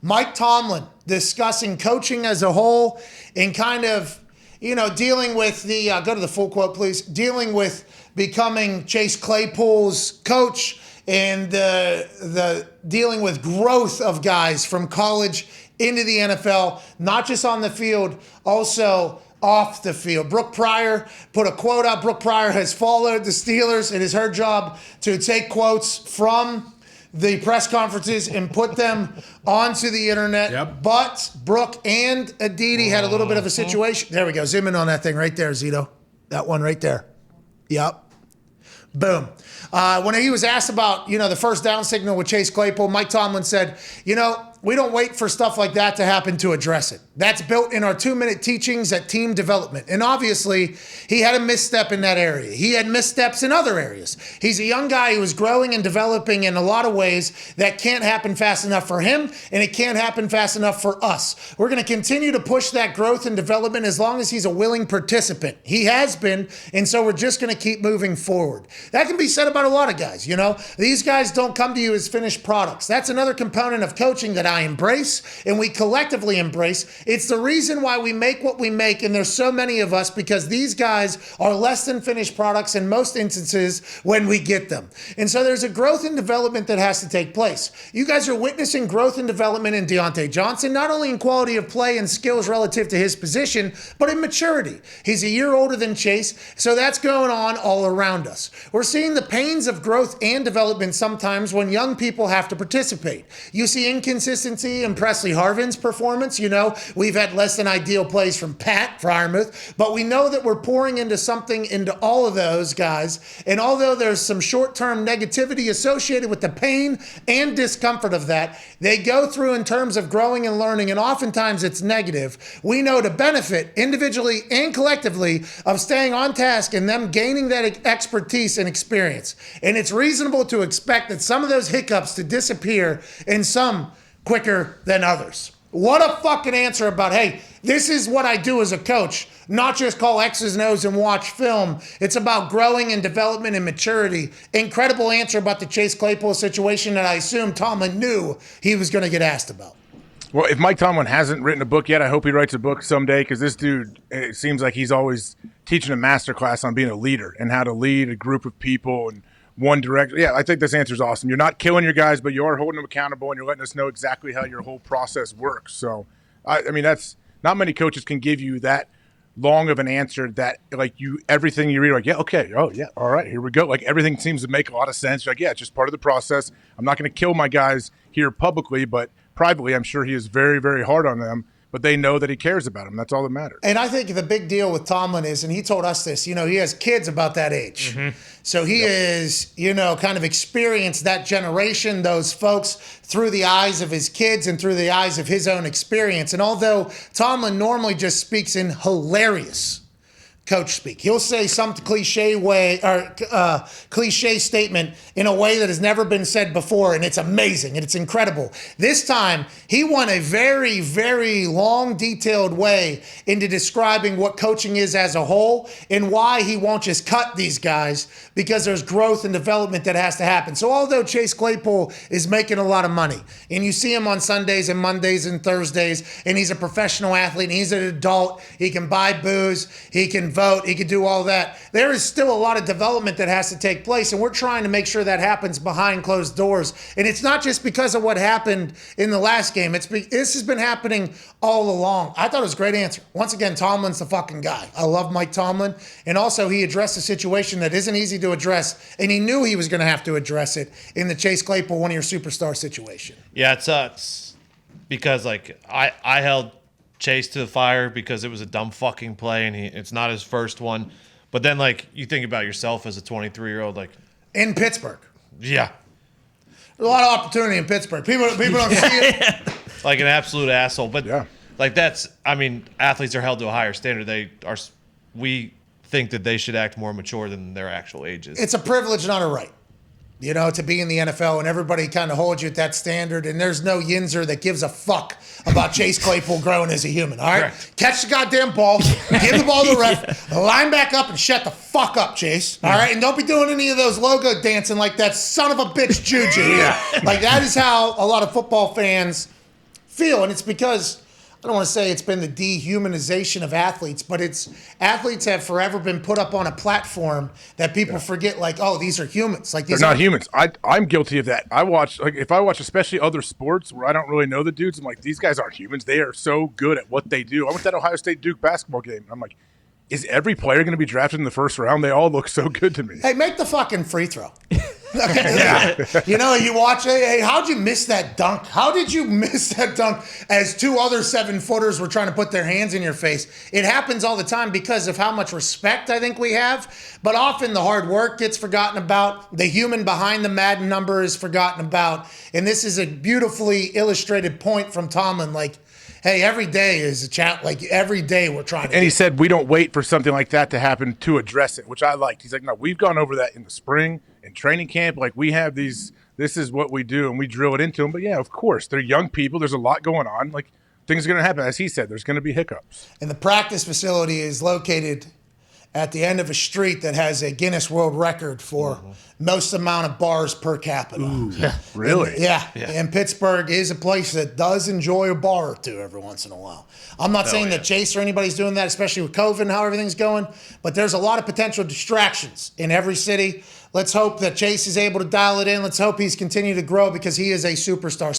Mike Tomlin discussing coaching as a whole and kind of, dealing with the, go to the full quote, please, dealing with becoming Chase Claypool's coach and the dealing with growth of guys from college into the NFL, not just on the field, also off the field. Brooke Pryor put a quote out. Brooke Pryor has followed the Steelers. It is her job to take quotes from the press conferences and put them onto the internet. Yep. But Brooke and Aditi had a little bit of a situation. There we go. Zoom in on that thing right there, Zito. That one right there. Yep. Boom. When he was asked about, the first down signal with Chase Claypool, Mike Tomlin said, we don't wait for stuff like that to happen to address it. That's built in our 2-minute teachings at team development. And obviously, he had a misstep in that area. He had missteps in other areas. He's a young guy who is growing and developing in a lot of ways that can't happen fast enough for him, and it can't happen fast enough for us. We're going to continue to push that growth and development as long as he's a willing participant. He has been, and so we're just going to keep moving forward. That can be said about a lot of guys, These guys don't come to you as finished products. That's another component of coaching that I embrace and we collectively embrace. It's the reason why we make what we make, and there's so many of us, because these guys are less than finished products in most instances when we get them. And so there's a growth and development that has to take place. You guys are witnessing growth and development in Deontay Johnson, not only in quality of play and skills relative to his position, but in maturity. He's a year older than Chase, so that's going on all around us. We're seeing the pains of growth and development sometimes when young people have to participate. You see inconsistency in Presley Harvin's performance. We've had less than ideal plays from Pat Freiermuth, but we know that we're pouring into all of those guys. And although there's some short-term negativity associated with the pain and discomfort of that, they go through in terms of growing and learning, and oftentimes it's negative. We know to benefit individually and collectively of staying on task and them gaining that expertise and experience. And it's reasonable to expect that some of those hiccups to disappear and some quicker than others. What a fucking answer about, hey, this is what I do as a coach, not just call X's and O's and watch film. It's about growing and development and maturity. Incredible answer about the Chase Claypool situation that I assume Tomlin knew he was going to get asked about. Well, if Mike Tomlin hasn't written a book yet, I hope he writes a book someday, because this dude, it seems like he's always teaching a masterclass on being a leader and how to lead a group of people and one direction. Yeah, I think this answer is awesome. You're not killing your guys, but you are holding them accountable, and you're letting us know exactly how your whole process works. So, I mean, that's not many coaches can give you that long of an answer that, like, everything you read, like, yeah, okay, oh, yeah, all right, here we go. Like, everything seems to make a lot of sense. You're like, yeah, it's just part of the process. I'm not going to kill my guys here publicly, but privately, I'm sure he is very, very hard on them. But they know that he cares about them. That's all that matters. And I think the big deal with Tomlin is, and he told us this, he has kids about that age. Mm-hmm. So he is, kind of experienced that generation, those folks, through the eyes of his kids and through the eyes of his own experience. And although Tomlin normally just speaks in hilarious coach speak, he'll say some cliche way or cliche statement in a way that has never been said before, and it's amazing and it's incredible. This time, he went a very, very long, detailed way into describing what coaching is as a whole and why he won't just cut these guys, because there's growth and development that has to happen. So although Chase Claypool is making a lot of money, and you see him on Sundays and Mondays and Thursdays, and he's a professional athlete, and he's an adult, he can buy booze, he can vote, he could do all that. There is still a lot of development that has to take place, and we're trying to make sure that happens behind closed doors. And it's not just because of what happened in the last game. This has been happening all along. I thought it was a great answer. Once again, Tomlin's the fucking guy. I love Mike Tomlin. And also, he addressed a situation that isn't easy to address, and he knew he was going to have to address it in the Chase Claypool, one of your superstar situation. Yeah, it sucks because, like, I held Chase to the fire because it was a dumb fucking play, and it's not his first one. But then, like, you think about yourself as a 23-year-old, like, in Pittsburgh. Yeah. There's a lot of opportunity in Pittsburgh. People don't see it. Like an absolute asshole. But, yeah, like, athletes are held to a higher standard. We think that they should act more mature than their actual ages. It's a privilege, not a right. To be in the NFL, and everybody kind of holds you at that standard, and there's no Yinzer that gives a fuck about Chase Claypool growing as a human, all right? Correct. Catch the goddamn ball, give the ball to the ref, line back up, and shut the fuck up, Chase, all right? And don't be doing any of those logo dancing like that son of a bitch Juju. Yeah. Like, that is how a lot of football fans feel, and it's because I don't want to say it's been the dehumanization of athletes, but athletes have forever been put up on a platform that people forget, like, oh, these are humans. Like, they're not humans. I'm guilty of that. If I watch especially other sports where I don't really know the dudes, I'm like, these guys aren't humans. They are so good at what they do. I went to that Ohio State Duke basketball game, and I'm like, is every player going to be drafted in the first round? They all look so good to me. Hey, make the fucking free throw. You know, you watch, hey, how'd you miss that dunk? How did you miss that dunk as two other 7-footers were trying to put their hands in your face? It happens all the time because of how much respect I think we have, but often the hard work gets forgotten about. The human behind the Madden number is forgotten about, and this is a beautifully illustrated point from Tomlin, like, hey, every day is a chat. Like, every day we're trying to. And he said we don't wait for something like that to happen to address it, which I liked. He's like, no, we've gone over that in the spring, in training camp. Like, we have these, this is what we do, and we drill it into them. But, yeah, of course, they're young people. There's a lot going on. Like, things are going to happen. As he said, there's going to be hiccups. And the practice facility is located at the end of a street that has a Guinness World Record for most amount of bars per capita. Ooh, really? And, yeah. And Pittsburgh is a place that does enjoy a bar or two every once in a while. I'm not saying that Chase or anybody's doing that, especially with COVID and how everything's going, but there's a lot of potential distractions in every city. Let's hope that Chase is able to dial it in. Let's hope he's continued to grow because he is a superstar.